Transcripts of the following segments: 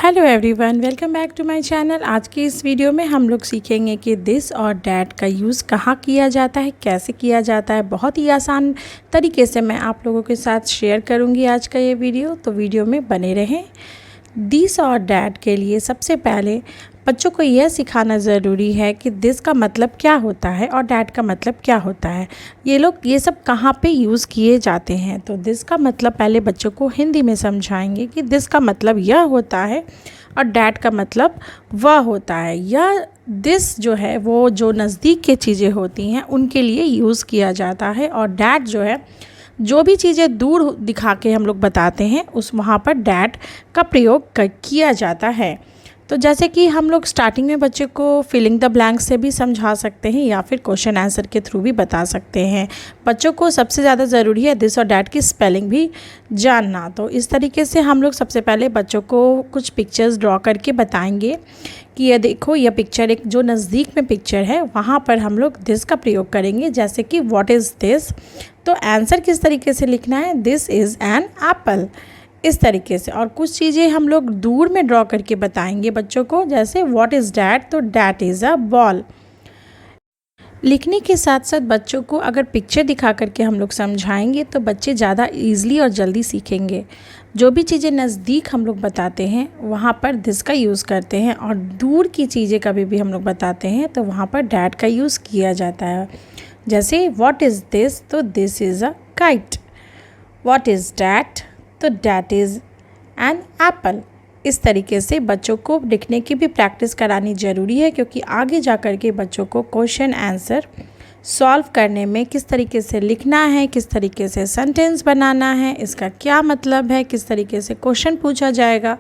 Hello everyone, welcome back to my channel. आज की इस वीडियो में हम लोग सीखेंगे कि दिस और डैट का यूज़ कहाँ किया जाता है, कैसे किया जाता है। बहुत ही आसान तरीके से मैं आप लोगों के साथ शेयर करूँगी आज का ये वीडियो, तो वीडियो में बने रहें। दिस और डैट के लिए सबसे पहले बच्चों को यह सिखाना ज़रूरी है कि दिस का मतलब क्या होता है और डैट का मतलब क्या होता है। ये सब कहाँ पे यूज़ किए जाते हैं। तो दिस का मतलब पहले बच्चों को हिंदी में समझाएंगे कि दिस का मतलब यह होता है और डैट का मतलब वह होता है। यह दिस जो है वो जो नज़दीक की चीज़ें होती हैं उनके लिए यूज़ किया जाता है, और डैट जो है जो भी चीज़ें दूर दिखा के हम लोग बताते हैं उस वहाँ पर डैट का प्रयोग किया जाता है। तो जैसे कि हम लोग स्टार्टिंग में बच्चे को फिलिंग द ब्लैंक से भी समझा सकते हैं या फिर क्वेश्चन आंसर के थ्रू भी बता सकते हैं। बच्चों को सबसे ज़्यादा ज़रूरी है दिस और डैट की स्पेलिंग भी जानना। तो इस तरीके से हम लोग सबसे पहले बच्चों को कुछ पिक्चर्स ड्रॉ करके बताएंगे कि ये देखो, यह पिक्चर एक जो नज़दीक में पिक्चर है वहाँ पर हम लोग दिस का प्रयोग करेंगे। जैसे कि व्हाट इज़ दिस, तो आंसर किस तरीके से लिखना है, दिस इज़ एन एप्पल, इस तरीके से। और कुछ चीज़ें हम लोग दूर में ड्रॉ करके बताएंगे बच्चों को, जैसे व्हाट इज़ डैट, तो डैट इज़ अ बॉल। लिखने के साथ साथ बच्चों को अगर पिक्चर दिखा करके हम लोग समझाएंगे तो बच्चे ज़्यादा ईज़िली और जल्दी सीखेंगे। जो भी चीज़ें नज़दीक हम लोग बताते हैं वहाँ पर दिस का यूज़ करते हैं, और दूर की चीज़ें कभी भी हम लोग बताते हैं तो वहाँ पर डैट का यूज़ किया जाता है। जैसे व्हाट इज़ दिस, तो this is a kite. What is that, तो डैट इज़ एन एप्पल। इस तरीके से बच्चों को लिखने की भी प्रैक्टिस करानी ज़रूरी है, क्योंकि आगे जा कर के बच्चों को क्वेश्चन आंसर सॉल्व करने में किस तरीके से लिखना है, किस तरीके से सेंटेंस बनाना है, इसका क्या मतलब है, किस तरीके से क्वेश्चन पूछा जाएगा,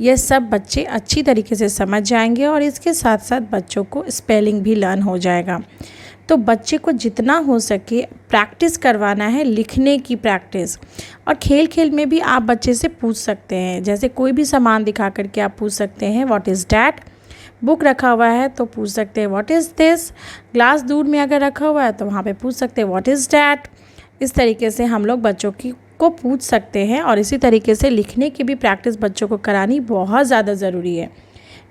यह सब बच्चे अच्छी तरीके से समझ जाएंगे। और इसके साथ साथ बच्चों को स्पेलिंग भी लर्न हो जाएगा। तो बच्चे को जितना हो सके प्रैक्टिस करवाना है, लिखने की प्रैक्टिस। और खेल खेल में भी आप बच्चे से पूछ सकते हैं, जैसे कोई भी सामान दिखा करके आप पूछ सकते हैं व्हाट इज़ डैट। बुक रखा हुआ है तो पूछ सकते हैं व्हाट इज़ दिस। ग्लास दूर में अगर रखा हुआ है तो वहाँ पे पूछ सकते हैं व्हाट इज़ डैट। इस तरीके से हम लोग बच्चों को पूछ सकते हैं, और इसी तरीके से लिखने की भी प्रैक्टिस बच्चों को करानी बहुत ज़्यादा ज़रूरी है।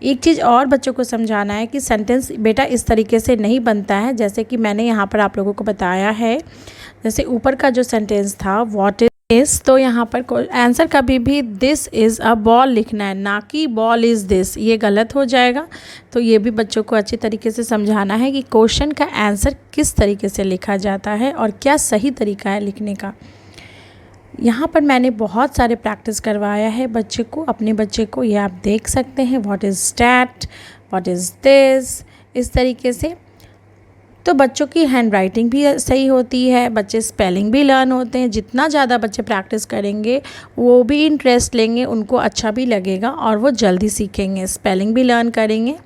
एक चीज़ और बच्चों को समझाना है कि सेंटेंस बेटा इस तरीके से नहीं बनता है, जैसे कि मैंने यहाँ पर आप लोगों को बताया है। जैसे ऊपर का जो सेंटेंस था व्हाट इज़, तो यहाँ पर आंसर कभी भी दिस इज़ अ बॉल लिखना है, ना कि बॉल इज़ दिस। ये गलत हो जाएगा। तो ये भी बच्चों को अच्छी तरीके से समझाना है कि क्वेश्चन का आंसर किस तरीके से लिखा जाता है और क्या सही तरीका है लिखने का। यहाँ पर मैंने बहुत सारे प्रैक्टिस करवाया है बच्चे को, अपने बच्चे को, ये आप देख सकते हैं। What is that, what is this, इस तरीके से। तो बच्चों की हैंड राइटिंग भी सही होती है, बच्चे स्पेलिंग भी लर्न होते हैं। जितना ज़्यादा बच्चे प्रैक्टिस करेंगे वो भी इंटरेस्ट लेंगे, उनको अच्छा भी लगेगा और वो जल्दी सीखेंगे, स्पेलिंग भी लर्न करेंगे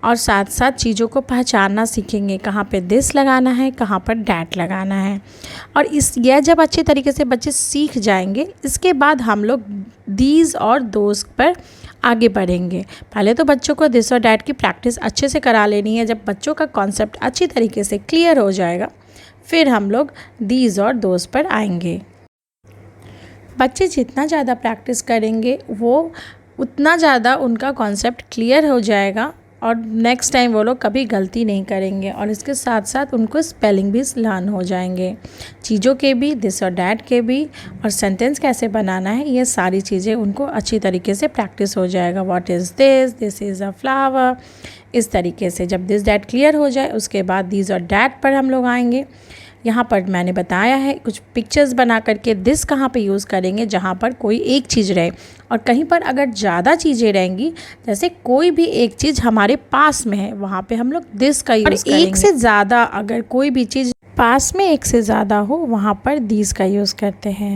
और साथ साथ चीज़ों को पहचानना सीखेंगे, कहाँ पे दिस लगाना है, कहाँ पर डैट लगाना है। और यह जब अच्छे तरीके से बच्चे सीख जाएंगे, इसके बाद हम लोग दीज और दोज पर आगे बढ़ेंगे। पहले तो बच्चों को दिस और डैट की प्रैक्टिस अच्छे से करा लेनी है। जब बच्चों का कॉन्सेप्ट अच्छी तरीके से क्लियर हो जाएगा फिर हम लोग दीज और दोज पर आएंगे। बच्चे जितना ज़्यादा प्रैक्टिस करेंगे वो उतना ज़्यादा उनका कॉन्सेप्ट क्लियर हो जाएगा और नेक्स्ट टाइम वो लोग कभी गलती नहीं करेंगे। और इसके साथ साथ उनको स्पेलिंग भी लर्न हो जाएंगे, चीज़ों के भी, दिस और डैट के भी, और सेंटेंस कैसे बनाना है, ये सारी चीज़ें उनको अच्छी तरीके से प्रैक्टिस हो जाएगा। What is this, this is a flower, इस तरीके से। जब दिस डैट क्लियर हो जाए उसके बाद दिस और डैट पर हम लोग आएंगे। यहाँ पर मैंने बताया है कुछ पिक्चर्स बना करके दिस कहाँ पे यूज़ करेंगे, जहाँ पर कोई एक चीज़ रहे। और कहीं पर अगर ज़्यादा चीज़ें रहेंगी, जैसे कोई भी एक चीज़ हमारे पास में है, वहाँ पे हम लोग दिस का यूज़ करेंगे। एक से ज़्यादा अगर कोई भी चीज़ पास में एक से ज़्यादा हो वहाँ पर दिस का यूज़ करते हैं।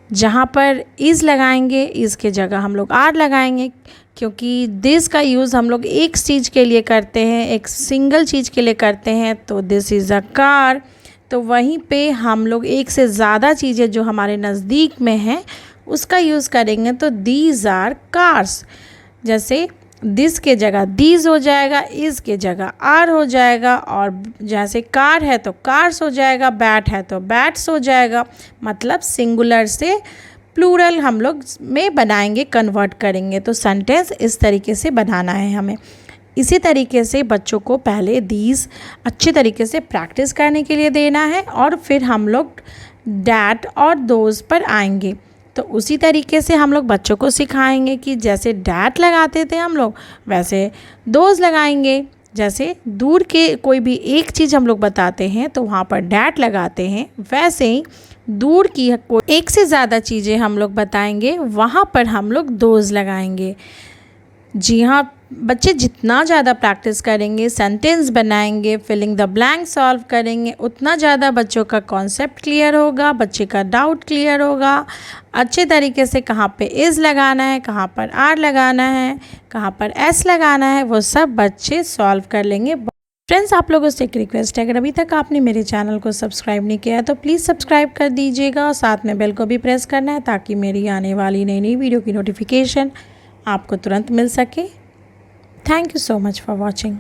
जहाँ पर इज़ लगाएंगे, इज़ के जगह हम लोग आर लगाएंगे, क्योंकि दिस का यूज़ हम लोग एक चीज़ के लिए करते हैं, एक सिंगल चीज़ के लिए करते हैं। तो दिस इज़ अ कार। तो वहीं पे हम लोग एक से ज़्यादा चीज़ें जो हमारे नज़दीक में हैं उसका यूज़ करेंगे, तो दीज आर कार्स। जैसे दिस के जगह दीज हो जाएगा, इज़ के जगह आर हो जाएगा, और जैसे कार है तो कार्स हो जाएगा, बैट है तो बैट्स हो जाएगा। मतलब सिंगुलर से प्लूरल हम लोग में बनाएंगे, कन्वर्ट करेंगे। तो सेंटेंस इस तरीके से बनाना है हमें। इसी तरीके से बच्चों को पहले दीज अच्छे तरीके से प्रैक्टिस करने के लिए देना है और फिर हम लोग डैट और दोज पर आएंगे। तो उसी तरीके से हम लोग बच्चों को सिखाएंगे कि जैसे डैट लगाते थे हम लोग वैसे दोज लगाएंगे। जैसे दूर के कोई भी एक चीज़ हम लोग बताते हैं तो वहाँ पर डैट लगाते हैं, वैसे ही दूर की कोई एक से ज़्यादा चीज़ें हम लोग बताएंगे वहाँ पर हम लोग दोज लगाएंगे। जी हाँ, बच्चे जितना ज़्यादा प्रैक्टिस करेंगे, सेंटेंस बनाएंगे, फिलिंग द ब्लैंक सॉल्व करेंगे, उतना ज़्यादा बच्चों का कॉन्सेप्ट क्लियर होगा, बच्चे का डाउट क्लियर होगा। अच्छे तरीके से कहाँ पे इज़ लगाना है, कहाँ पर आर लगाना है, कहाँ पर एस लगाना है, वो सब बच्चे सॉल्व कर लेंगे। फ्रेंड्स, आप लोगों से एक रिक्वेस्ट है, अगर अभी तक आपने मेरे चैनल को सब्सक्राइब नहीं किया है तो प्लीज़ सब्सक्राइब कर दीजिएगा और साथ में बेल को भी प्रेस करना है ताकि मेरी आने वाली नई वीडियो की नोटिफिकेशन आपको तुरंत मिल सके। Thank you so much for watching.